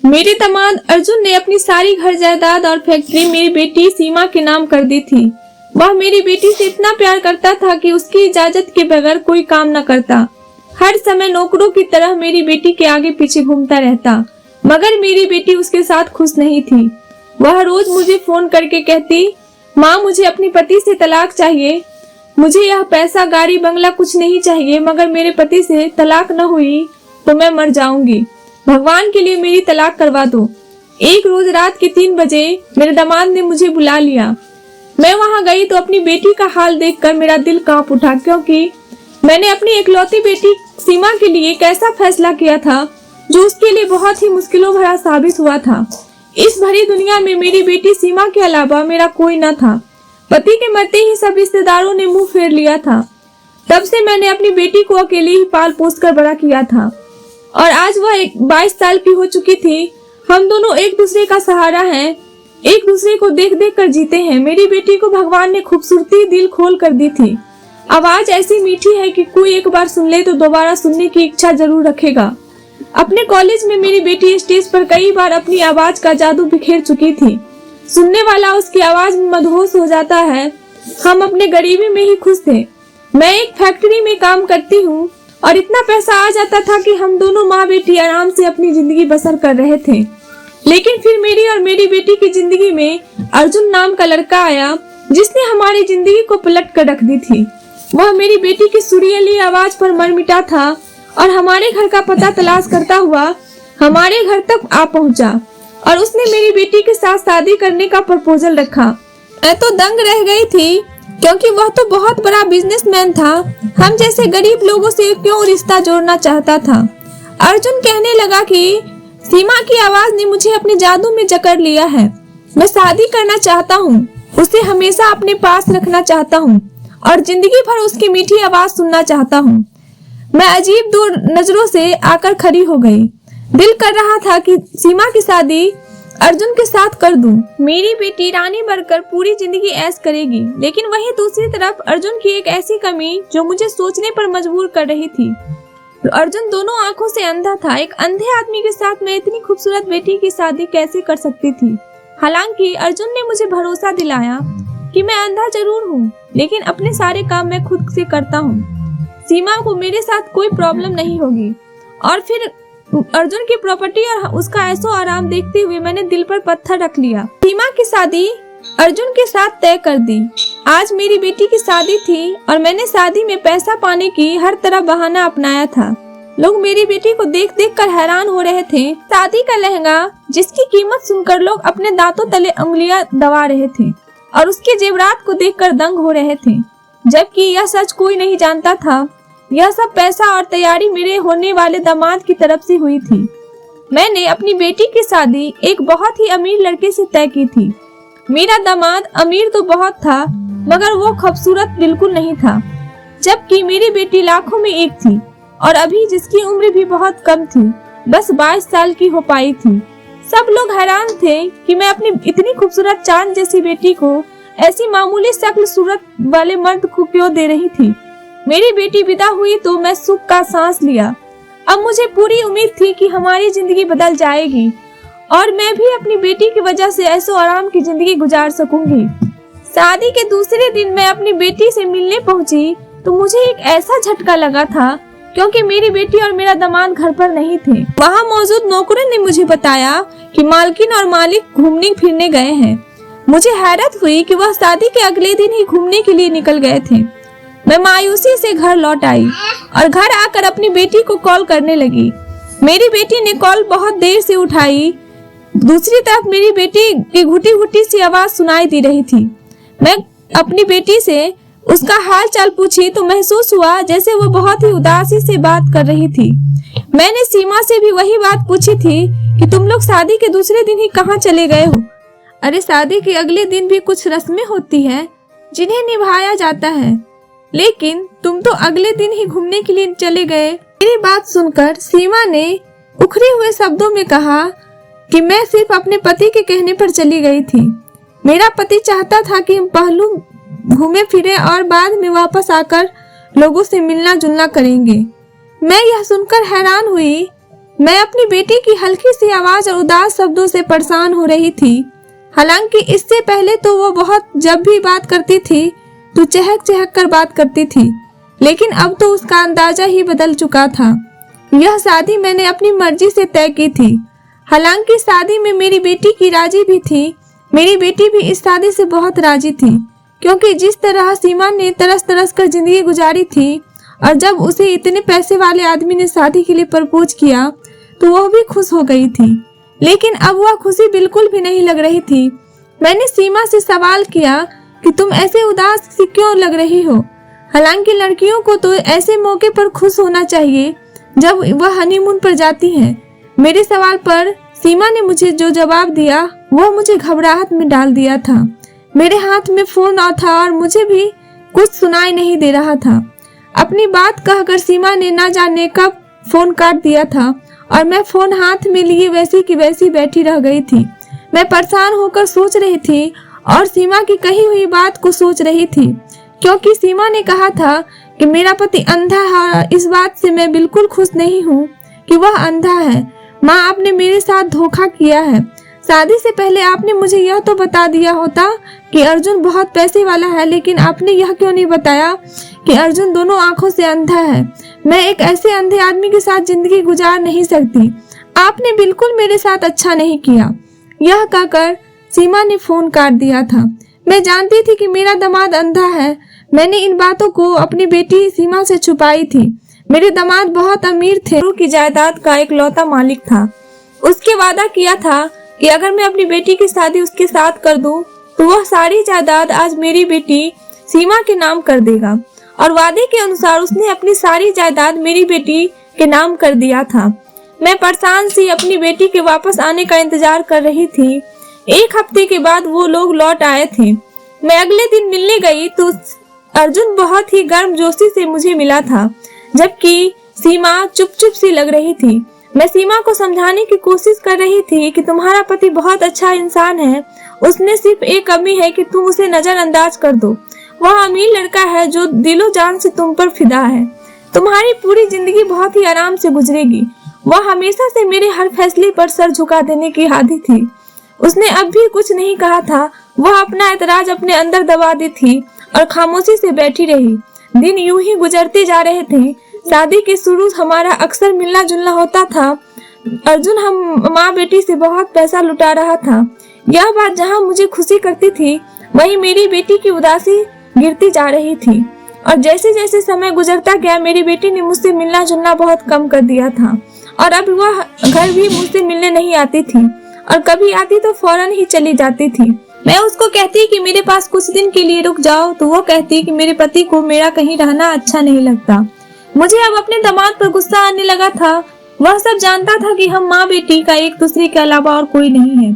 मेरे दामाद अर्जुन ने अपनी सारी घर जायदाद और फैक्ट्री मेरी बेटी सीमा के नाम कर दी थी। वह मेरी बेटी से इतना प्यार करता था कि उसकी इजाजत के बगैर कोई काम न करता। हर समय नौकरों की तरह मेरी बेटी के आगे पीछे घूमता रहता, मगर मेरी बेटी उसके साथ खुश नहीं थी। वह रोज मुझे फोन करके कहती, माँ मुझे अपने पति से तलाक चाहिए, मुझे यह पैसा गाड़ी बंगला कुछ नहीं चाहिए, मगर मेरे पति से तलाक न हुई तो मैं मर जाऊंगी। भगवान के लिए मेरी तलाक करवा दो। एक रोज रात के 3 बजे मेरे दामाद ने मुझे बुला लिया। मैं वहां गई तो अपनी बेटी का हाल देखकर मेरा दिल कांप उठा, क्योंकि मैंने अपनी इकलौती बेटी सीमा के लिए एक ऐसा फैसला किया था जो उसके लिए बहुत ही मुश्किलों भरा साबित हुआ था। इस भरी दुनिया में मेरी बेटी सीमा के अलावा मेरा कोई न था। पति के मरते ही सब रिश्तेदारों ने मुंह फेर लिया था। तब से मैंने अपनी बेटी को अकेले ही पाल पोस कर बड़ा किया था और आज वह 22 साल की हो चुकी थी। हम दोनों एक दूसरे का सहारा हैं, एक दूसरे को देख देख कर जीते हैं। मेरी बेटी को भगवान ने खूबसूरती दिल खोल कर दी थी। आवाज ऐसी मीठी है कि कोई एक बार सुन ले तो दोबारा सुनने की इच्छा जरूर रखेगा। अपने कॉलेज में मेरी बेटी स्टेज पर कई बार अपनी आवाज का जादू बिखेर चुकी थी। सुनने वाला उसकी आवाज में मदहोश हो जाता है। हम अपने गरीबी में ही खुश थे। मैं एक फैक्ट्री में काम करती हूँ और इतना पैसा आ जाता था कि हम दोनों माँ बेटी आराम से अपनी जिंदगी बसर कर रहे थे। लेकिन फिर मेरी और मेरी बेटी की जिंदगी में अर्जुन नाम का लड़का आया, जिसने हमारी जिंदगी को पलट कर रख दी थी। वह मेरी बेटी की सुरीली आवाज पर मर मिटा था और हमारे घर का पता तलाश करता हुआ हमारे घर तक आ पहुंचा और उसने मेरी बेटी के साथ शादी करने का प्रपोजल रखा। मैं तो दंग रह गई थी, क्योंकि वह तो बहुत बड़ा बिजनेसमैन था। हम जैसे गरीब लोगों से क्यों रिश्ता जोड़ना चाहता था। अर्जुन कहने लगा कि सीमा की आवाज ने मुझे अपने जादू में जकड़ लिया है। मैं शादी करना चाहता हूँ, उसे हमेशा अपने पास रखना चाहता हूँ और जिंदगी भर उसकी मीठी आवाज सुनना चाहता हूँ। मैं अजीब दो नजरों से आकर खड़ी हो गई। दिल कर रहा था कि सीमा की शादी अर्जुन के साथ कर दूं। मेरी बेटी रानी बनकर पूरी जिंदगी ऐश करेगी। लेकिन वहीं दूसरी तरफ अर्जुन की एक ऐसी कमी जो मुझे सोचने पर मजबूर कर रही थी। अर्जुन दोनों आंखों से अंधा था। एक अंधे आदमी के साथ मैं इतनी खूबसूरत बेटी की शादी कैसे कर सकती थी। हालांकि अर्जुन ने मुझे भरोसा दिलाया कि मैं अंधा जरूर हूँ, लेकिन अपने सारे काम मैं खुद से करता हूँ। सीमा को मेरे साथ कोई प्रॉब्लम नहीं होगी। और फिर अर्जुन की प्रॉपर्टी और उसका ऐसो आराम देखते हुए मैंने दिल पर पत्थर रख लिया। सीमा की शादी अर्जुन के साथ तय कर दी। आज मेरी बेटी की शादी थी और मैंने शादी में पैसा पाने की हर तरह बहाना अपनाया था। लोग मेरी बेटी को देख देख कर हैरान हो रहे थे। शादी का लहंगा जिसकी कीमत सुनकर लोग अपने दांतों तले उंगलियां दबा रहे थे और उसके जेवरात को देखकर दंग हो रहे थे, जबकि यह सच कोई नहीं जानता था। यह सब पैसा और तैयारी मेरे होने वाले दामाद की तरफ से हुई थी। मैंने अपनी बेटी की शादी एक बहुत ही अमीर लड़के से तय की थी। मेरा दामाद अमीर तो बहुत था, मगर वो खूबसूरत बिल्कुल नहीं था, जबकि मेरी बेटी लाखों में एक थी और अभी जिसकी उम्र भी बहुत कम थी, बस 22 साल की हो पाई थी। सब लोग हैरान थे कि मैं अपनी इतनी खूबसूरत चांद जैसी बेटी को ऐसी मामूली शक्ल सूरत वाले मर्द को क्यों दे रही थी। मेरी बेटी विदा हुई तो मैं सुख का सांस लिया। अब मुझे पूरी उम्मीद थी कि हमारी जिंदगी बदल जाएगी और मैं भी अपनी बेटी की वजह से ऐसो आराम की जिंदगी गुजार सकूंगी। शादी के दूसरे दिन मैं अपनी बेटी से मिलने पहुंची तो मुझे एक ऐसा झटका लगा था, क्योंकि मेरी बेटी और मेरा दामाद घर पर नहीं थे। वहाँ मौजूद नौकरों ने मुझे बताया कि मालकिन और मालिक घूमने फिरने गए हैं। मुझे हैरत हुई कि वह शादी के अगले दिन ही घूमने के लिए निकल गए थे। मैं मायूसी से घर लौट आई और घर आकर अपनी बेटी को कॉल करने लगी। मेरी बेटी ने कॉल बहुत देर से उठाई। दूसरी तरफ मेरी बेटी की घुटी घुटी सी आवाज सुनाई दे रही थी। मैं अपनी बेटी से उसका हाल चाल पूछी तो महसूस हुआ जैसे वो बहुत ही उदासी से बात कर रही थी। मैंने सीमा से भी वही बात पूछी थी कि तुम लोग शादी के दूसरे दिन ही कहाँ चले गए हो। अरे शादी के अगले दिन भी कुछ रस्में होती हैं जिन्हें निभाया जाता है, लेकिन तुम तो अगले दिन ही घूमने के लिए चले गए। मेरी बात सुनकर सीमा ने उखड़े हुए शब्दों में कहा कि मैं सिर्फ अपने पति के कहने पर चली गई थी। मेरा पति चाहता था कि हम पहलू घूमे फिरे और बाद में वापस आकर लोगों से मिलना जुलना करेंगे। मैं यह सुनकर हैरान हुई मैं अपनी बेटी की हल्की सी आवाज और उदास शब्दों से परेशान हो रही थी। हालांकि इससे पहले तो वो बहुत जब भी बात करती थी तो चहक चहक कर बात करती थी, लेकिन अब तो उसका अंदाजा ही बदल चुका था। यह शादी मैंने अपनी मर्जी से तय की थी। हालांकि शादी में मेरी बेटी की राजी भी थी। मेरी बेटी भी इस शादी से बहुत राजी थी, क्योंकि जिस तरह सीमा ने तरस तरस कर जिंदगी गुजारी थी और जब उसे इतने पैसे वाले आदमी ने शादी के लिए प्रपोज किया तो वह भी खुश हो गई थी। लेकिन अब वह खुशी बिल्कुल भी नहीं लग रही थी। मैंने सीमा से सवाल किया कि तुम ऐसे उदास सी क्यों लग रही हो? हालांकि लड़कियों को तो ऐसे मौके पर खुश होना चाहिए जब वह हनीमून पर जाती हैं। मेरे सवाल पर सीमा ने मुझे जो जवाब दिया वह मुझे घबराहट में डाल दिया था। मेरे हाथ में फोन था और मुझे भी कुछ सुनाई नहीं दे रहा था। अपनी बात कहकर सीमा ने ना जाने कब फोन काट दिया था और मैं फोन हाथ में लिए वैसी की वैसी बैठी रह गई थी। मैं परेशान होकर सोच रही थी और सीमा की कही हुई बात को सोच रही थी, क्योंकि सीमा ने कहा था कि मेरा पति अंधा है। इस बात से मैं बिल्कुल खुश नहीं हूँ कि वह अंधा है। माँ, आपने मेरे साथ धोखा किया है। शादी से पहले आपने मुझे यह तो बता दिया होता कि अर्जुन बहुत पैसे वाला है, लेकिन आपने यह क्यों नहीं बताया कि अर्जुन दोनों आंखों से अंधा है। मैं एक ऐसे अंधे आदमी के साथ जिंदगी गुजार नहीं सकती। आपने बिल्कुल मेरे साथ अच्छा नहीं किया। यह कहकर सीमा ने फोन काट दिया था। मैं जानती थी कि मेरा दामाद अंधा है। मैंने इन बातों को अपनी बेटी सीमा से छुपाई थी। मेरे दामाद बहुत अमीर थे, की जायदाद का एक लौता मालिक था। उसके वादा किया था कि अगर मैं अपनी बेटी की शादी उसके साथ कर दूं तो वह सारी जायदाद आज मेरी बेटी सीमा के नाम कर देगा। और वादे के अनुसार उसने अपनी सारी जायदाद मेरी बेटी के नाम कर दिया था। मैं परेशान सी अपनी बेटी के वापस आने का इंतजार कर रही थी। एक हफ्ते के बाद वो लोग लौट आए थे। मैं अगले दिन मिलने गई तो अर्जुन बहुत ही गर्मजोशी से मुझे मिला था, जबकि सीमा चुप चुप सी लग रही थी। मैं सीमा को समझाने की कोशिश कर रही थी कि तुम्हारा पति बहुत अच्छा इंसान है। उसने सिर्फ एक कमी है कि तुम उसे नजरअंदाज कर दो। वह अमीर लड़का है जो दिलो जान से तुम पर फिदा है। तुम्हारी पूरी जिंदगी बहुत ही आराम से गुजरेगी। वह हमेशा से मेरे हर फैसले पर सर झुका देने की आदी थी। उसने अब भी कुछ नहीं कहा था। वह अपना एतराज अपने अंदर दबा दी थी और खामोशी से बैठी रही। दिन यूं ही गुजरते जा रहे थे। शादी के शुरू हमारा अक्सर मिलना जुलना होता था। अर्जुन हम माँ बेटी से बहुत पैसा लुटा रहा था। यह बात जहाँ मुझे खुशी करती थी, वहीं मेरी बेटी की उदासी गिरती जा रही थी। और जैसे जैसे समय गुजरता गया, मेरी बेटी ने मुझसे मिलना जुलना बहुत कम कर दिया था और अब वह घर भी मुझसे मिलने नहीं आती थी, और कभी आती तो फौरन ही चली जाती थी। मैं उसको कहती कि मेरे पास कुछ दिन के लिए रुक जाओ तो वो कहती कि मेरे पति को मेरा कहीं रहना अच्छा नहीं लगता। मुझे अब अपने दामाद पर गुस्सा आने लगा था। वह सब जानता था कि हम माँ बेटी का एक दूसरे के अलावा और कोई नहीं है,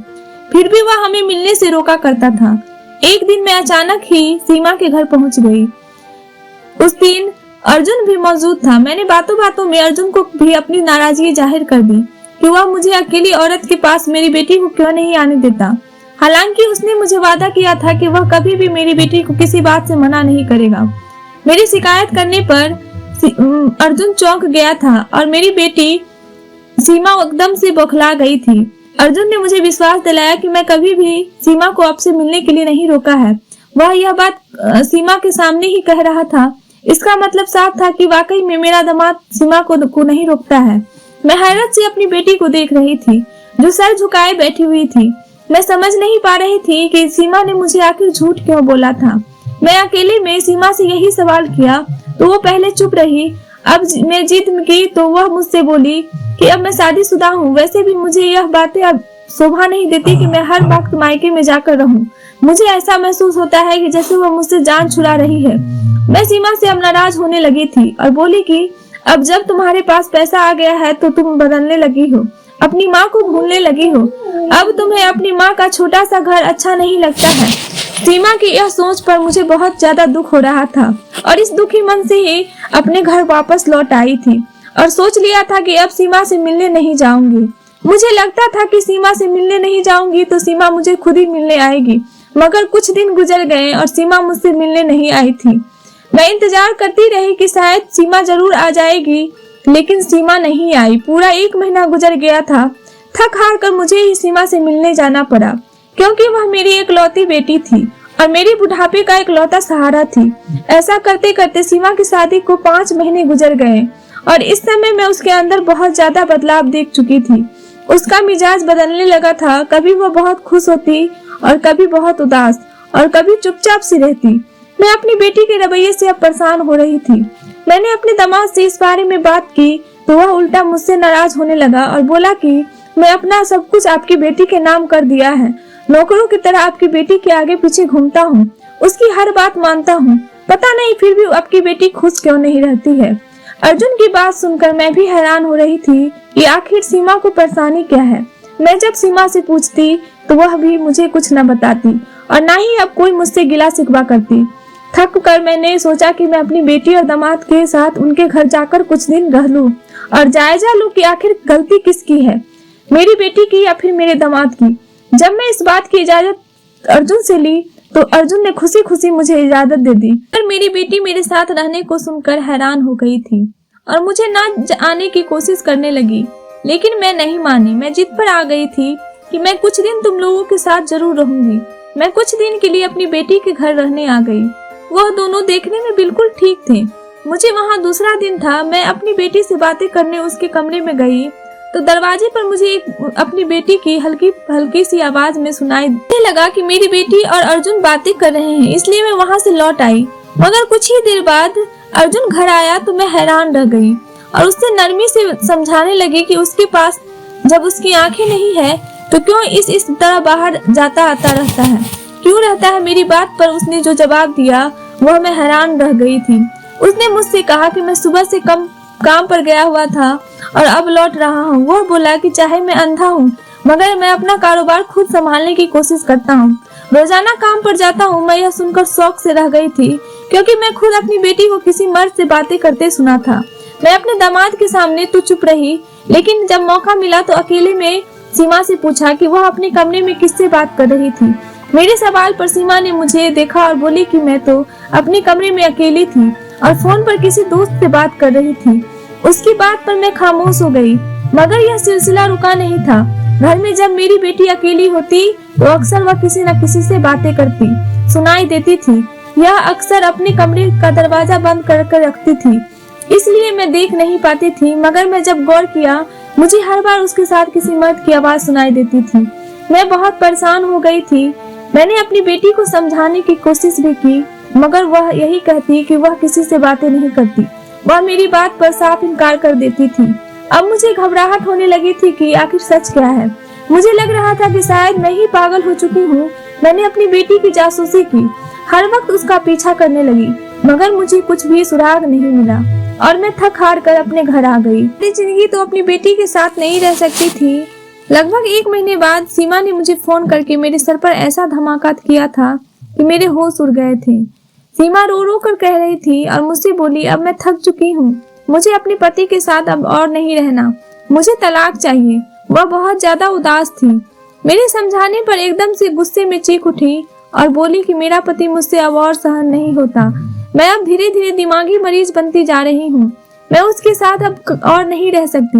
फिर भी वह हमें मिलने से रोका करता था। एक दिन मैं अचानक ही सीमा के घर पहुंच गई। उस दिन अर्जुन भी मौजूद था। मैंने बातों बातों में अर्जुन को भी अपनी नाराजगी जाहिर कर दी कि वह मुझे अकेली औरत के पास मेरी बेटी को क्यों नहीं आने देता। हालांकि उसने मुझे वादा किया था कि वह कभी भी मेरी बेटी को किसी बात से मना नहीं करेगा। मेरी शिकायत करने पर अर्जुन चौंक गया था और मेरी बेटी सीमा एकदम से बौखला गई थी। अर्जुन ने मुझे विश्वास दिलाया कि मैं कभी भी सीमा को आपसे मिलने के लिए नहीं रोका है। वह यह बात सीमा के सामने ही कह रहा था। इसका मतलब साफ था कि वाकई में मेरा दामाद सीमा को नहीं रोकता है। मैं हैरत से अपनी बेटी को देख रही थी, जो सर झुकाए बैठी हुई थी। मैं समझ नहीं पा रही थी कि सीमा ने मुझे आखिर झूठ क्यों बोला था। मैं अकेले में सीमा से यही सवाल किया तो वो पहले चुप रही। अब मैं जिद की तो वह मुझसे बोली कि अब मैं शादीशुदा हूँ। वैसे भी मुझे यह बातें अब शोभा नहीं देती कि मैं हर वक्त मायके में जाकर रहूं। मुझे ऐसा महसूस होता है कि जैसे वह मुझसे जान छुड़ा रही है। मैं सीमा से अब नाराज होने लगी थी और बोली कि अब जब तुम्हारे पास पैसा आ गया है तो तुम बदलने लगी हो, अपनी माँ को भूलने लगी हो। अब तुम्हें अपनी माँ का छोटा सा घर अच्छा नहीं लगता है। सीमा की यह सोच पर मुझे बहुत ज्यादा दुख हो रहा था और इस दुखी मन से ही अपने घर वापस लौट आई थी और सोच लिया था कि अब सीमा से मिलने नहीं जाऊंगी। मुझे लगता था कि सीमा से मिलने नहीं जाऊंगी तो सीमा मुझे खुद ही मिलने आएगी, मगर कुछ दिन गुजर गए और सीमा मुझसे मिलने नहीं आई थी। मैं इंतजार करती रही कि शायद सीमा जरूर आ जाएगी, लेकिन सीमा नहीं आई। पूरा 1 महीना गुजर गया था। थक हार कर मुझे ही सीमा से मिलने जाना पड़ा, क्योंकि वह मेरी एकलौती बेटी थी और मेरी बुढ़ापे का एकलौता सहारा थी। ऐसा करते करते सीमा की शादी को 5 महीने गुजर गए और इस समय मैं उसके अंदर बहुत ज्यादा बदलाव देख चुकी थी। उसका मिजाज बदलने लगा था। कभी वह बहुत खुश होती और कभी बहुत उदास और कभी चुपचाप सी रहती। मैं अपनी बेटी के रवैये से अब परेशान हो रही थी। मैंने अपने दामाद से इस बारे में बात की तो वह उल्टा मुझसे नाराज होने लगा और बोला कि मैं अपना सब कुछ आपकी बेटी के नाम कर दिया है। नौकरों की तरह आपकी बेटी के आगे पीछे घूमता हूँ, उसकी हर बात मानता हूँ। पता नहीं फिर भी आपकी बेटी खुश क्यों नहीं रहती है। अर्जुन की बात सुनकर मैं भी हैरान हो रही थी कि आखिर सीमा को परेशानी क्या है। मैं जब सीमा से पूछती तो वह भी मुझे कुछ न बताती और ना ही अब कोई मुझसे गिला शिकवा करती। थक कर मैंने सोचा कि मैं अपनी बेटी और दामाद के साथ उनके घर जाकर कुछ दिन रह लूं और जायजा लूं कि आखिर गलती किसकी है, मेरी बेटी की या फिर मेरे दामाद की। जब मैं इस बात की इजाजत अर्जुन से ली तो अर्जुन ने खुशी खुशी मुझे इजाजत दे दी। पर मेरी बेटी मेरे साथ रहने को सुनकर हैरान हो गई थी और मुझे न आने की कोशिश करने लगी, लेकिन मैं नहीं मानी। मैं जिद पर आ गई थी कि मैं कुछ दिन तुम लोगों के साथ जरूर रहूंगी। मैं कुछ दिन के लिए अपनी बेटी के घर रहने आ गई। वह दोनों देखने में बिल्कुल ठीक थे। मुझे वहाँ दूसरा दिन था। मैं अपनी बेटी से बातें करने उसके कमरे में गई तो दरवाजे पर मुझे अपनी बेटी की हल्की हल्की सी आवाज में सुनाई देने लगा कि मेरी बेटी और अर्जुन बातें कर रहे हैं, इसलिए मैं वहाँ से लौट आई। मगर कुछ ही देर बाद अर्जुन घर आया तो मैं हैरान रह गई और उससे नरमी से समझाने लगी कि उसके पास जब उसकी आंखें नहीं है तो क्यों इस तरह बाहर जाता आता रहता है, क्यों रहता है। मेरी बात पर उसने जो जवाब दिया वह मैं हैरान रह गई थी। उसने मुझसे कहा कि मैं सुबह से काम पर गया हुआ था और अब लौट रहा हूँ। वह बोला कि चाहे मैं अंधा हूँ मगर मैं अपना कारोबार खुद संभालने की कोशिश करता हूँ, रोजाना काम पर जाता हूँ। मैं यह सुनकर शौक से रह गई थी, क्योंकि मैं खुद अपनी बेटी को किसी मर्द से बातें करते सुना था। मैं अपने दामाद के सामने तो चुप रही, लेकिन जब मौका मिला तो अकेले में सीमा से पूछा कि वह अपने कमरे में किससे बात कर रही थी। मेरे सवाल पर सीमा ने मुझे देखा और बोली कि मैं तो अपने कमरे में अकेली थी और फोन पर किसी दोस्त से बात कर रही थी। उसकी बात पर मैं खामोश हो गई, मगर यह सिलसिला रुका नहीं था। घर में जब मेरी बेटी अकेली होती तो अक्सर वह किसी न किसी से बातें करती सुनाई देती थी। यह अक्सर अपने कमरे का दरवाजा बंद कर रखती थी, इसलिए मैं देख नहीं पाती थी। मगर मैं जब गौर किया मुझे हर बार उसके साथ किसी मर्द की आवाज सुनाई देती थी। मैं बहुत परेशान हो गई थी। मैंने अपनी बेटी को समझाने की कोशिश भी की, मगर वह यही कहती कि वह किसी से बातें नहीं करती। वह मेरी बात पर साफ इनकार कर देती थी। अब मुझे घबराहट होने लगी थी कि आखिर सच क्या है। मुझे लग रहा था कि शायद मैं ही पागल हो चुकी हूँ। मैंने अपनी बेटी की जासूसी की, हर वक्त उसका पीछा करने लगी, मगर मुझे कुछ भी सुराग नहीं मिला और मैं थक हार कर अपने घर आ गई। मेरी जिंदगी तो अपनी बेटी के साथ नहीं रह सकती थी। लगभग 1 महीने बाद सीमा ने मुझे फोन करके मेरे सर पर ऐसा धमाका किया था कि मेरे होश उड़ गए थे। सीमा रो रो कर कह रही थी और मुझसे बोली, अब मैं थक चुकी हूँ, मुझे अपने पति के साथ अब और नहीं रहना, मुझे तलाक चाहिए। वह बहुत ज्यादा उदास थी। मेरे समझाने पर एकदम से गुस्से में चीख उठी और बोली कि मेरा पति मुझसे अब और सहन नहीं होता। मैं अब धीरे धीरे दिमागी मरीज बनती जा रही हूँ। मैं उसके साथ अब और नहीं रह सकती।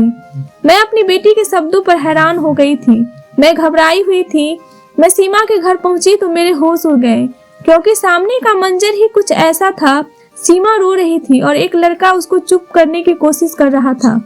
मैं अपनी बेटी के शब्दों पर हैरान हो गई थी। मैं घबराई हुई थी। मैं सीमा के घर पहुंची तो मेरे होश उड़ गए, क्योंकि सामने का मंजर ही कुछ ऐसा था। सीमा रो रही थी और एक लड़का उसको चुप करने की कोशिश कर रहा था।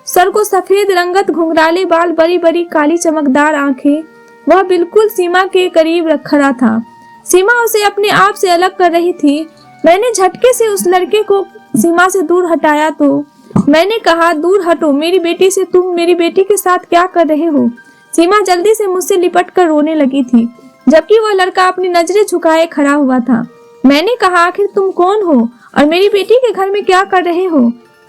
सर को सफेद रंगत, घुंघराले बाल, बड़ी बड़ी काली चमकदार आंखें। वह बिल्कुल सीमा के करीब खड़ा था। सीमा उसे अपने आप से अलग कर रही थी। मैंने झटके से उस लड़के को सीमा से दूर हटाया तो मैंने कहा, दूर हटो मेरी बेटी से, तुम मेरी बेटी के साथ क्या कर रहे हो। सीमा जल्दी से मुझसे लिपट कर रोने लगी थी, जबकि वह लड़का अपनी नजरें झुकाए खड़ा हुआ था। मैंने कहा, आखिर तुम कौन हो और मेरी बेटी के घर में क्या कर रहे हो।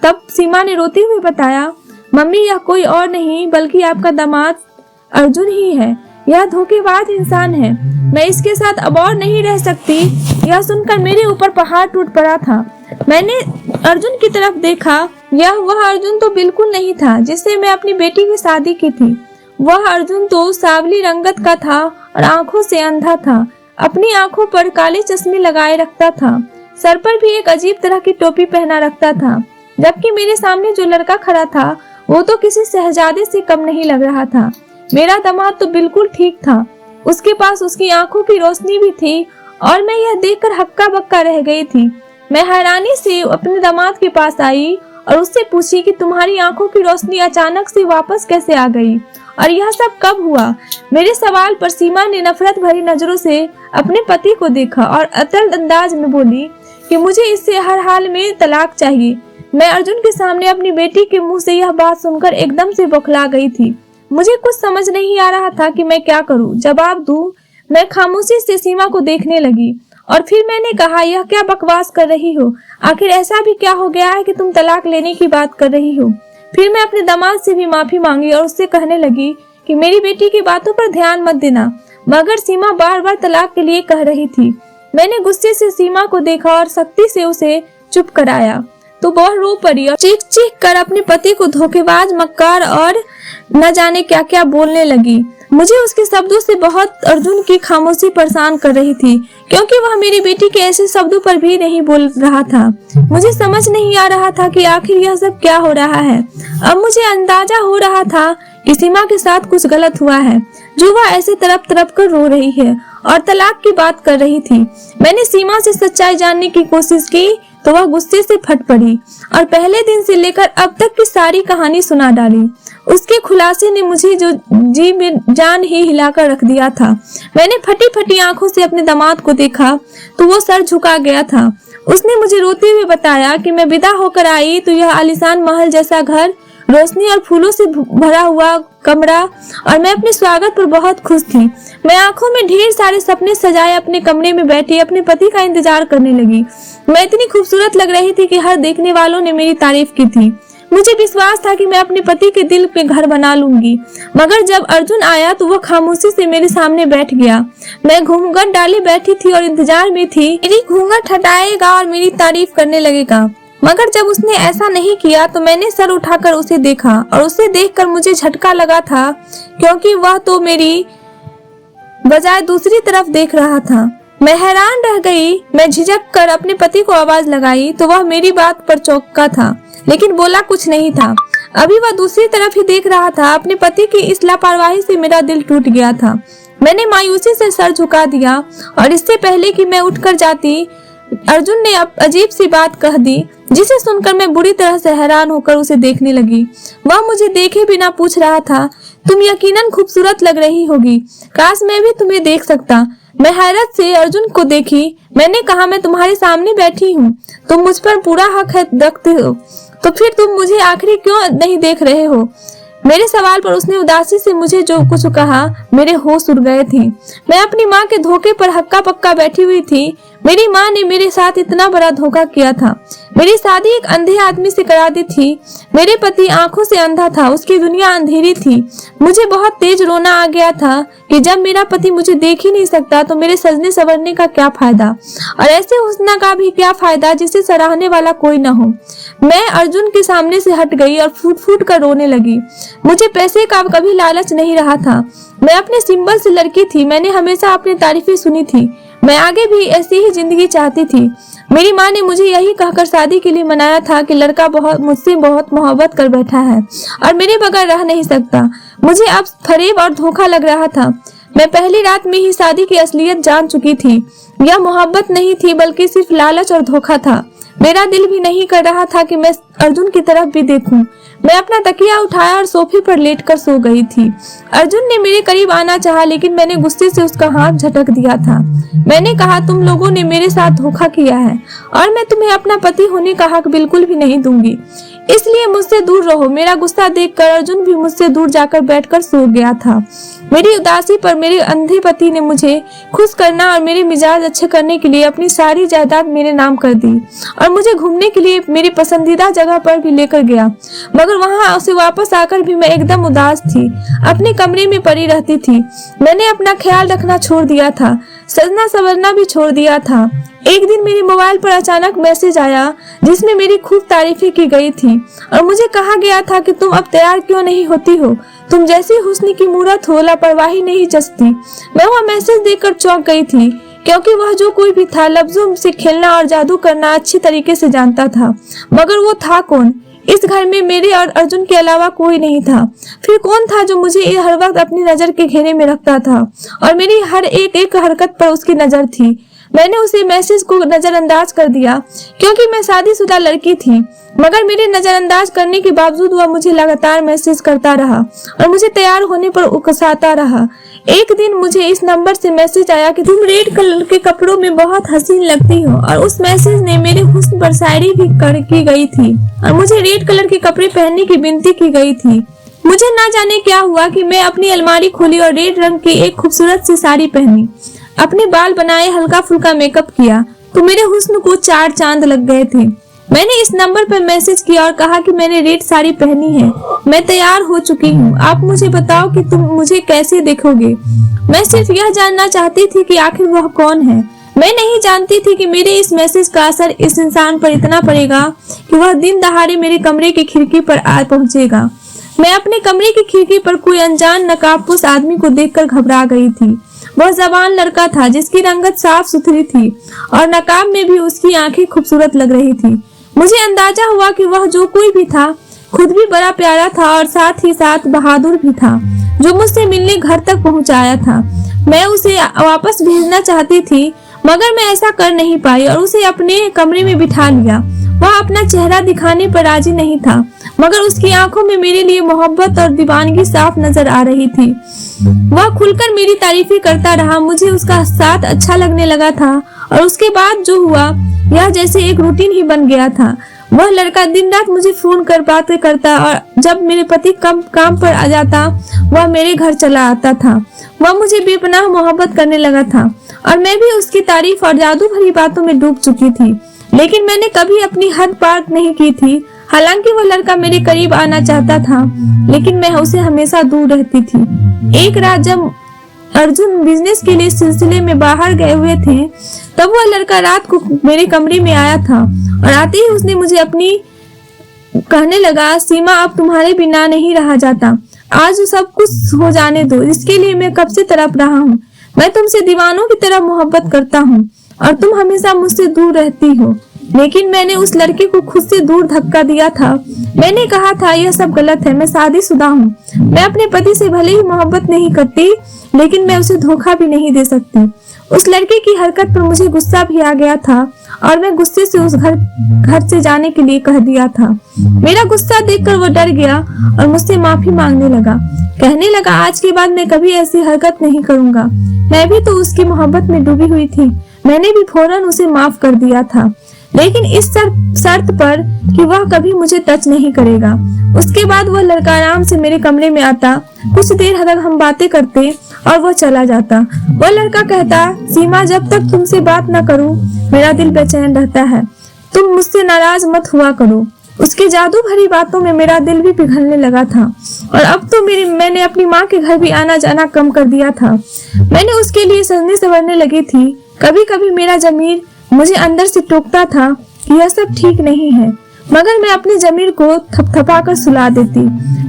तब सीमा ने रोते हुए बताया, मम्मी यह कोई और नहीं बल्कि आपका दामाद अर्जुन ही है। यह धोखेबाज इंसान है, मैं इसके साथ अब और नहीं रह सकती। यह सुनकर मेरे ऊपर पहाड़ टूट पड़ा था। मैंने अर्जुन की तरफ देखा। वह अर्जुन तो बिल्कुल नहीं था जिससे मैं अपनी बेटी की शादी की थी। वह अर्जुन तो सावली रंगत का था और आंखों से अंधा था। अपनी आंखों पर काले चश्मे लगाए रखता था। सर पर भी एक अजीब तरह की टोपी पहना रखता था। जबकि मेरे सामने जो लड़का खड़ा था वो तो किसी शहजादे से कम नहीं लग रहा था। मेरा दामाद तो बिल्कुल ठीक था। उसके पास उसकी आंखों की रोशनी भी थी और मैं यह देखकर हक्का बक्का रह गई थी। मैं हैरानी से अपने दामाद के पास आई और उससे पूछी कि तुम्हारी आंखों की रोशनी अचानक से वापस कैसे आ गई और यह सब कब हुआ। मेरे सवाल पर सीमा ने नफरत भरी नजरों से अपने पति को देखा और अतल अंदाज में बोली कि मुझे इससे हर हाल में तलाक चाहिए। मैं अर्जुन के सामने अपनी बेटी के मुंह से यह बात सुनकर एकदम से बौखला गई थी। मुझे कुछ समझ नहीं आ रहा था कि मैं क्या करूं, जवाब दूं। मैं खामोशी से सीमा को देखने लगी और फिर मैंने कहा, यह क्या बकवास कर रही हो? आखिर ऐसा भी क्या हो गया है कि तुम तलाक लेने की बात कर रही हो? फिर मैं अपने दामाद से भी माफी मांगी और उससे कहने लगी कि मेरी बेटी की बातों पर ध्यान मत देना, मगर सीमा बार बार तलाक के लिए कह रही थी। मैंने गुस्से से सीमा को देखा और सख्ती से उसे चुप कराया तो वह रो पड़ी और चीख चीख कर अपने पति को धोखेबाज, मक्कार और न जाने क्या क्या बोलने लगी। मुझे उसके शब्दों से बहुत अर्जुन की खामोशी परेशान कर रही थी, क्योंकि वह मेरी बेटी के ऐसे शब्दों पर भी नहीं बोल रहा था। मुझे समझ नहीं आ रहा था कि आखिर यह सब क्या हो रहा है। अब मुझे अंदाजा हो रहा था कि सीमा के साथ कुछ गलत हुआ है, जो वह ऐसे तड़प तड़प कर रो रही है और तलाक की बात कर रही थी। मैंने सीमा से सच्चाई जानने की कोशिश की तो वह गुस्से से फट पड़ी और पहले दिन से लेकर अब तक की सारी कहानी सुना डाली। उसके खुलासे ने मुझे जो जी में जान ही हिलाकर रख दिया था। मैंने फटी फटी आंखों से अपने दामाद को देखा तो वो सर झुका गया था। उसने मुझे रोते हुए बताया कि मैं विदा होकर आई तो यह आलीशान महल जैसा घर, रोशनी और फूलों से भरा हुआ कमरा और मैं अपने स्वागत पर बहुत खुश थी। मैं आंखों में ढेर सारे सपने सजाए अपने कमरे में बैठी अपने पति का इंतजार करने लगी। मैं इतनी खूबसूरत लग रही थी कि हर देखने वालों ने मेरी तारीफ की थी। मुझे विश्वास था कि मैं अपने पति के दिल पे घर बना लूंगी, मगर जब अर्जुन आया तो वह खामोशी से मेरे सामने बैठ गया। मैं घूंघट डाले बैठी थी और इंतजार में थी मेरी घूंघट हटाएगा और मेरी तारीफ करने लगेगा, मगर जब उसने ऐसा नहीं किया तो मैंने सर उठाकर उसे देखा और उसे देखकर मुझे झटका लगा था, क्योंकि वह तो मेरी बजाय दूसरी तरफ देख रहा था। मैं हैरान रह गई। मैं झिझक कर अपने पति को आवाज लगाई तो वह मेरी बात पर चौंका था, लेकिन बोला कुछ नहीं था। अभी वह दूसरी तरफ ही देख रहा था। अपने पति की इस लापरवाही से मेरा दिल टूट गया था। मैंने मायूसी से सर झुका दिया और इससे पहले कि मैं उठकर जाती, अर्जुन ने अब अजीब सी बात कह दी, जिसे सुनकर मैं बुरी तरह से हैरान होकर उसे देखने लगी। वह मुझे देखे बिना पूछ रहा था, तुम यकीनन खूबसूरत लग रही होगी, काश मैं भी तुम्हें देख सकता। मैं हैरत से अर्जुन को देखी। मैंने कहा, मैं तुम्हारे सामने बैठी हूँ, तुम मुझ पर पूरा हक रखते हो, तो फिर तुम मुझे आखिर क्यों नहीं देख रहे हो? मेरे सवाल पर उसने उदासी से मुझे जो कुछ कहा, मेरे होश उड़ गए थे। मैं अपनी माँ के धोखे पर हक्का पक्का बैठी हुई थी। मेरी माँ ने मेरे साथ इतना बड़ा धोखा किया था। मेरी शादी एक अंधे आदमी से करा दी थी। मेरे पति आंखों से अंधा था, उसकी दुनिया अंधेरी थी। मुझे बहुत तेज रोना आ गया था कि जब मेरा पति मुझे देख ही नहीं सकता तो मेरे सजने संवरने का क्या फायदा, और ऐसे हुस्न का भी क्या फायदा जिसे सराहने वाला कोई न हो। मैं अर्जुन के सामने से हट गई और फूट फूट कर रोने लगी। मुझे पैसे का कभी लालच नहीं रहा था। मैं अपने सिंबल से लड़की थी। मैंने हमेशा अपनी तारीफें सुनी थी। मैं आगे भी ऐसी ही जिंदगी चाहती थी। मेरी माँ ने मुझे यही कहकर शादी के लिए मनाया था कि लड़का मुझसे बहुत मोहब्बत कर बैठा है और मेरे बगैर रह नहीं सकता। मुझे अब फरेब और धोखा लग रहा था। मैं पहली रात में ही शादी की असलियत जान चुकी थी। यह मोहब्बत नहीं थी, बल्कि सिर्फ लालच और धोखा था। मेरा दिल भी नहीं कर रहा था कि मैं अर्जुन की तरफ भी देखूं। मैं अपना तकिया उठाया और सोफे पर लेटकर सो गई थी। अर्जुन ने मेरे करीब आना चाहा, लेकिन मैंने गुस्से से उसका हाथ झटक दिया था। मैंने कहा, तुम लोगों ने मेरे साथ धोखा किया है और मैं तुम्हें अपना पति होने का हक बिल्कुल भी नहीं दूंगी, इसलिए मुझसे दूर रहो। मेरा गुस्सा देखकर अर्जुन भी मुझसे दूर जाकर बैठकर सो गया था। मेरी उदासी पर मेरे अंधे पति ने मुझे खुश करना और मेरे मिजाज अच्छे करने के लिए अपनी सारी जायदाद मेरे नाम कर दी और मुझे घूमने के लिए मेरी पसंदीदा जगह पर भी लेकर गया, मगर वहां से वापस आकर भी मैं एकदम उदास थी। अपने कमरे में पड़ी रहती थी। मैंने अपना ख्याल रखना छोड़ दिया था, सजना संवरना भी छोड़ दिया था। एक दिन मेरे मोबाइल पर अचानक मैसेज आया जिसमें मेरी खूब तारीफें की गई थी और मुझे कहा गया था कि तुम अब तैयार क्यों नहीं होती हो, तुम जैसी हुस्न की मूरत हो, लापरवाही नहीं जचती। मैं वह मैसेज देखकर चौंक गई थी। क्योंकि वह जो कोई भी था लफ्जों से खेलना और जादू करना अच्छी तरीके से जानता था। मगर वो था कौन? इस घर में मेरे और अर्जुन के अलावा कोई नहीं था। फिर कौन था जो मुझे हर वक्त अपनी नजर के घेरे में रखता था और मेरी हर एक हरकत पर उसकी नजर थी। मैंने उसे मैसेज को नजरअंदाज कर दिया क्योंकि मैं शादीशुदा लड़की थी, मगर मेरे नजरअंदाज करने के बावजूद वह मुझे लगातार मैसेज करता रहा और मुझे तैयार होने पर उकसाता रहा। एक दिन मुझे इस नंबर से मैसेज आया कि तुम रेड कलर के कपड़ों में बहुत हसीन लगती हो, और उस मैसेज ने मेरे हुस्न पर शायरी भी की गई थी और मुझे रेड कलर के कपड़े पहनने की विनती की गई थी। मुझे ना जाने क्या हुआ कि मैं अपनी अलमारी खोली और रेड रंग की एक खूबसूरत सी साड़ी पहनी, अपने बाल बनाए, हल्का फुल्का मेकअप किया तो मेरे हुस्न को 4 चांद लग गए थे। मैंने इस नंबर पर मैसेज किया और कहा कि मैंने रेड साड़ी पहनी है, मैं तैयार हो चुकी हूँ, आप मुझे बताओ कि तुम मुझे कैसे देखोगे। मैं सिर्फ यह जानना चाहती थी कि आखिर वह कौन है। मैं नहीं जानती थी कि मेरे इस मैसेज का असर इस इंसान पर इतना पड़ेगा कि वह दिन दहाड़े मेरे कमरे की खिड़की पर आ पहुंचेगा। मैं अपने कमरे की खिड़की पर कोई अनजान नकाबपोश आदमी को देखकर घबरा गई थी। वह जवान लड़का था जिसकी रंगत साफ सुथरी थी और नकाब में भी उसकी आंखें खूबसूरत लग रही थी। मुझे अंदाजा हुआ कि वह जो कोई भी था खुद भी बड़ा प्यारा था और साथ ही साथ बहादुर भी था, जो मुझसे मिलने घर तक पहुंचाया था। मैं उसे वापस भेजना चाहती थी मगर मैं ऐसा कर नहीं पाई और उसे अपने कमरे में बिठा लिया। वह अपना चेहरा दिखाने पर राजी नहीं था, मगर उसकी आंखों में मेरे लिए मोहब्बत और दीवानगी साफ नजर आ रही थी। वह खुलकर मेरी तारीफें करता रहा, मुझे उसका साथ अच्छा लगने लगा था और उसके बाद जो हुआ यह जैसे एक रूटीन ही बन गया था। वह लड़का दिन रात मुझे फोन कर बातें करता और जब मेरे पति काम पर आ जाता वह मेरे घर चला आता था। वह मुझे बेपनाह मोहब्बत करने लगा था और मैं भी उसकी तारीफ और जादू भरी बातों में डूब चुकी थी, लेकिन मैंने कभी अपनी हद पार नहीं की थी। हालांकि वह लड़का मेरे करीब आना चाहता था, लेकिन मैं उसे हमेशा दूर रहती थी। एक रात जब अर्जुन बिजनेस के लिए सिलसिले में बाहर गए हुए थे, तब वह लड़का रात को मेरे कमरे में आया था और आते ही उसने मुझे अपनी कहने लगा, सीमा अब तुम्हारे बिना नहीं रहा जाता, आज सब कुछ हो जाने दो, इसके लिए मैं कब से तड़प रहा हूँ। मैं तुमसे दीवानों की तरह मोहब्बत करता हूँ और तुम हमेशा मुझसे दूर रहती हो। लेकिन मैंने उस लड़के को खुद से दूर धक्का दिया था। मैंने कहा था यह सब गलत है, मैं शादीशुदा हूँ, मैं अपने पति से भले ही मोहब्बत नहीं करती लेकिन मैं उसे धोखा भी नहीं दे सकती। उस लड़के की हरकत पर मुझे गुस्सा भी आ गया था और मैं गुस्से से उस घर से जाने के लिए कह दिया था। मेरा गुस्सा देखकर वो डर गया और मुझसे माफी मांगने लगा। कहने लगा, आज के बाद मैं कभी ऐसी हरकत नहीं करूंगा। मैं भी तो उसकी मोहब्बत में डूबी हुई थी, मैंने भी फौरन उसे माफ कर दिया था, लेकिन इस शर्त पर कि वह कभी मुझे टच नहीं करेगा। उसके बाद वह लड़का आराम से मेरे कमरे में आता, कुछ देर तक हम बातें करते और वह चला जाता। वह लड़का कहता, सीमा जब तक तुमसे बात न करूं मेरा दिल बेचैन रहता है, तुम मुझसे नाराज मत हुआ करो। उसके जादू भरी बातों में मेरा दिल भी पिघलने लगा था और अब तो मैंने अपनी माँ के घर भी आना जाना कम कर दिया था। मैंने उसके लिए सजने संवरने लगी थी। कभी कभी मेरा जमीर मुझे अंदर से टोकता था कि यह सब ठीक नहीं है, मगर मैं अपने जमीर को थपथपा कर सुला देती।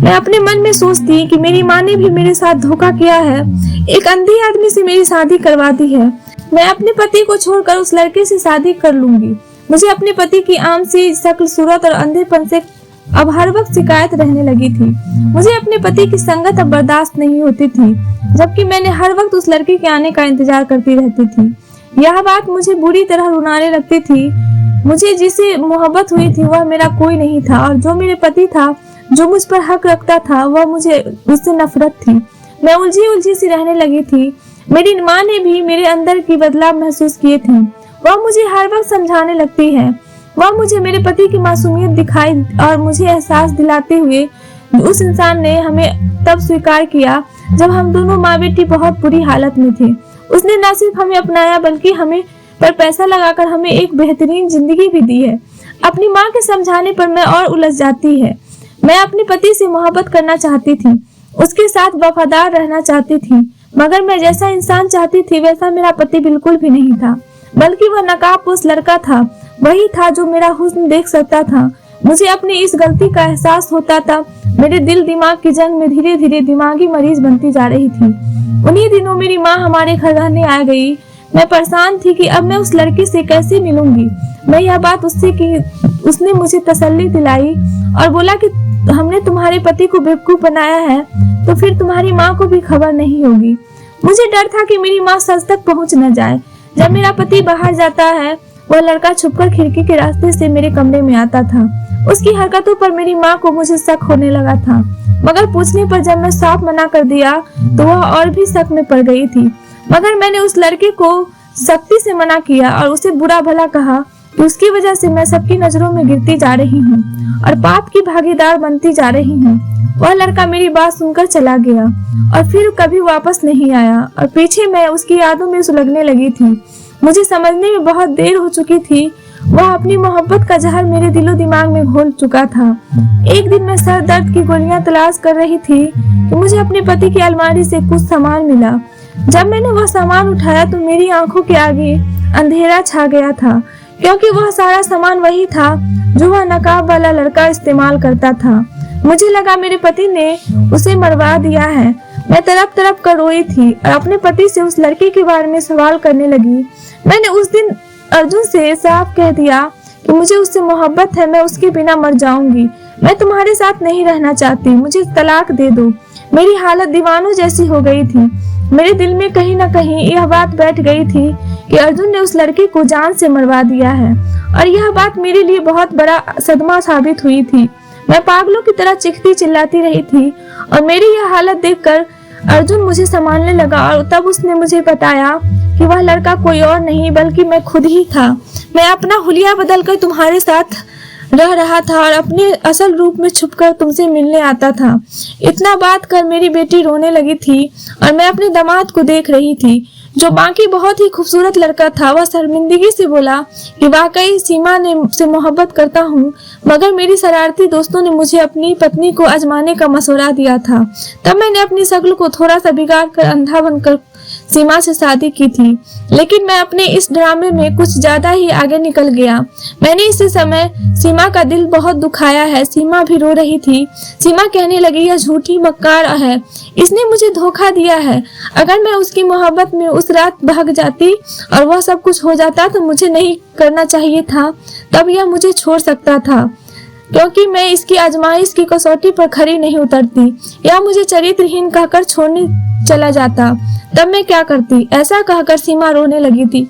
मैं अपने मन में सोचती कि मेरी माँ ने भी मेरे साथ धोखा किया है, एक अंधे आदमी से मेरी शादी करवा दी है। मैं अपने पति को छोड़कर उस लड़के से शादी कर लूंगी। मुझे अपने पति की आम सी शक्ल सूरत और अंधेपन से अब हर वक्त शिकायत रहने लगी थी। मुझे अपने पति की संगत अब बर्दाश्त नहीं होती थी, जबकि मैंने हर वक्त उस लड़के के आने का इंतजार करती रहती थी। यह बात मुझे बुरी तरह रुलाने लगती थी। मुझे जिसे मोहब्बत हुई थी वह मेरा कोई नहीं था और जो मेरे पति था, जो मुझ पर हक रखता था, वह मुझे उससे नफरत थी। मैं उलझी उलझी सी रहने लगी थी। मेरी माँ ने भी मेरे अंदर की बदलाव महसूस किए थे। वह मुझे हर वक्त समझाने लगती है। वह मुझे मेरे पति की मासूमियत दिखाई और मुझे एहसास दिलाते हुए उस इंसान ने हमें तब स्वीकार किया जब हम दोनों माँ बेटी बहुत बुरी हालत में थे। उसने न सिर्फ हमें अपनाया बल्कि हमें पर पैसा लगाकर हमें एक बेहतरीन जिंदगी भी दी है। अपनी माँ के समझाने पर मैं और उलझ जाती है। मैं अपने पति से मोहब्बत करना चाहती थी, उसके साथ वफादार रहना चाहती थी, मगर मैं जैसा इंसान चाहती थी वैसा मेरा पति बिल्कुल भी नहीं था, बल्कि वह नकाबपोश लड़का था। वही था जो मेरा हुस्न देख सकता था। मुझे अपनी इस गलती का एहसास होता था। मेरे दिल दिमाग की जंग में धीरे धीरे दिमागी मरीज बनती जा रही थी। उन्हीं दिनों मेरी माँ हमारे घर रहने आ गई। मैं परेशान थी कि अब मैं उस लड़के से कैसे मिलूंगी। मैं यह बात उससे कि उसने मुझे तसल्ली दिलाई और बोला कि हमने तुम्हारे पति को बेवकूफ बनाया है तो फिर तुम्हारी माँ को भी खबर नहीं होगी। मुझे डर था कि मेरी माँ सच तक पहुँच न जाए। जब मेरा पति बाहर जाता है, वह लड़का छुपकर खिड़की के रास्ते से मेरे कमरे में आता था। उसकी हरकतों पर मेरी माँ को मुझे शक होने लगा था, मगर पूछने पर जब मैं साफ मना कर दिया तो वह और भी शक में पड़ गई थी। मगर मैंने उस लड़के को सख्ती से मना किया और उसे बुरा भला कहा कि उसकी वजह से मैं सबकी नजरों में गिरती जा रही हूँ और पाप की भागीदार बनती जा रही हूँ। वह लड़का मेरी बात सुनकर चला गया और फिर कभी वापस नहीं आया और पीछे मैं उसकी यादों में सुलगने लगी थी। मुझे समझने में बहुत देर हो चुकी थी। वह अपनी मोहब्बत का जहर मेरे दिलो दिमाग में घोल चुका था। एक दिन मैं सर दर्द की गोलियां तलाश कर रही थी कि मुझे अपने पति की अलमारी से कुछ सामान मिला। जब मैंने वह सामान उठाया तो मेरी आंखों के आगे अंधेरा छा गया था, क्योंकि वह सारा सामान वही था जो वह नकाब वाला लड़का इस्तेमाल करता था। मुझे लगा मेरे पति ने उसे मरवा दिया है। मैं तड़प तड़प कर रोई थी और अपने पति से उस लड़के के बारे में सवाल करने लगी। मैंने उस दिन अर्जुन से साफ कह दिया कि मुझे उससे मोहब्बत है, मैं उसके बिना मर जाऊंगी। मैं तुम्हारे साथ नहीं रहना चाहती, मुझे तलाक दे दो। मेरी हालत दीवानों जैसी हो गई थी। मेरे दिल में कहीं न कहीं यह बात बैठ गई थी कि अर्जुन ने उस लड़के को जान से मरवा दिया है और यह बात मेरे लिए बहुत बड़ा सदमा साबित हुई थी। मैं पागलों की तरह चीखती चिल्लाती रही थी और मेरी यह हालत देखकर अर्जुन मुझे संभालने लगा और तब उसने मुझे बताया कि वह लड़का कोई और नहीं बल्कि मैं खुद ही था। मैं अपना हुलिया बदलकर तुम्हारे साथ रह रहा था और अपने असल रूप में छुपकर तुमसे मिलने आता था। इतना बात कर मेरी बेटी रोने लगी थी और मैं अपने दामाद को देख रही थी जो बाकी बहुत ही खूबसूरत लड़का था। वह शर्मिंदगी से बोला कि वाकई सीमा ने से मोहब्बत करता हूँ, मगर मेरी शरारती दोस्तों ने मुझे अपनी पत्नी को आजमाने का मशवरा दिया था। तब मैंने अपनी शक्ल को थोड़ा सा बिगाड़ कर अंधा बनकर सीमा से शादी की थी, लेकिन मैं अपने इस ड्रामे में कुछ ज्यादा ही आगे निकल गया। मैंने इसी समय सीमा का दिल बहुत दुखाया है। सीमा भी रो रही थी। सीमा कहने लगी, यह झूठी मक्कार है, इसने मुझे धोखा दिया है। अगर मैं उसकी मोहब्बत में उस रात भाग जाती और वह सब कुछ हो जाता तो मुझे नहीं करना चाहिए था। तब यह मुझे छोड़ सकता था, क्योंकि मैं इसकी आजमाइश की कसौटी पर खरी नहीं उतरती। या मुझे चरित्रहीन कहकर छोड़ने चला जाता, तब मैं क्या करती। ऐसा कहकर सीमा रोने लगी थी।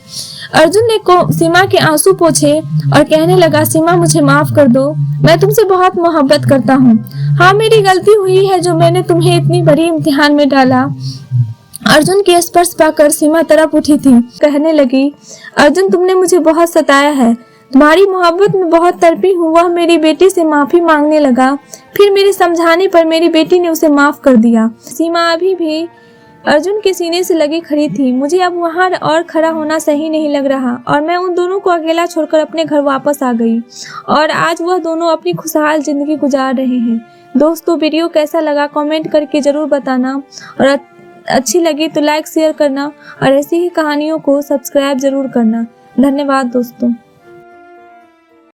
अर्जुन ने सीमा के आंसू पोंछे और कहने लगा, सीमा मुझे माफ कर दो, मैं तुमसे बहुत मोहब्बत करता हूँ। हाँ, मेरी गलती हुई है जो मैंने तुम्हें इतनी बड़ी इम्तिहान में डाला। अर्जुन के स्पर्श पाकर सीमा तड़प उठी थी। कहने लगी, अर्जुन तुमने मुझे बहुत सताया है, तुम्हारी मोहब्बत में बहुत तड़पी हूँ। वह मेरी बेटी से माफी मांगने लगा। फिर मेरे समझाने पर मेरी बेटी ने उसे माफ कर दिया। सीमा अभी भी अर्जुन के सीने से लगी खड़ी थी। मुझे अब वहाँ और खड़ा होना सही नहीं लग रहा और मैं उन दोनों को अकेला छोड़कर अपने घर वापस आ गई और आज वह दोनों अपनी खुशहाल जिंदगी गुजार रहे हैं। दोस्तों, वीडियो कैसा लगा कमेंट करके जरूर बताना और अच्छी लगी तो लाइक शेयर करना और ऐसी ही कहानियों को सब्सक्राइब जरूर करना। धन्यवाद दोस्तों।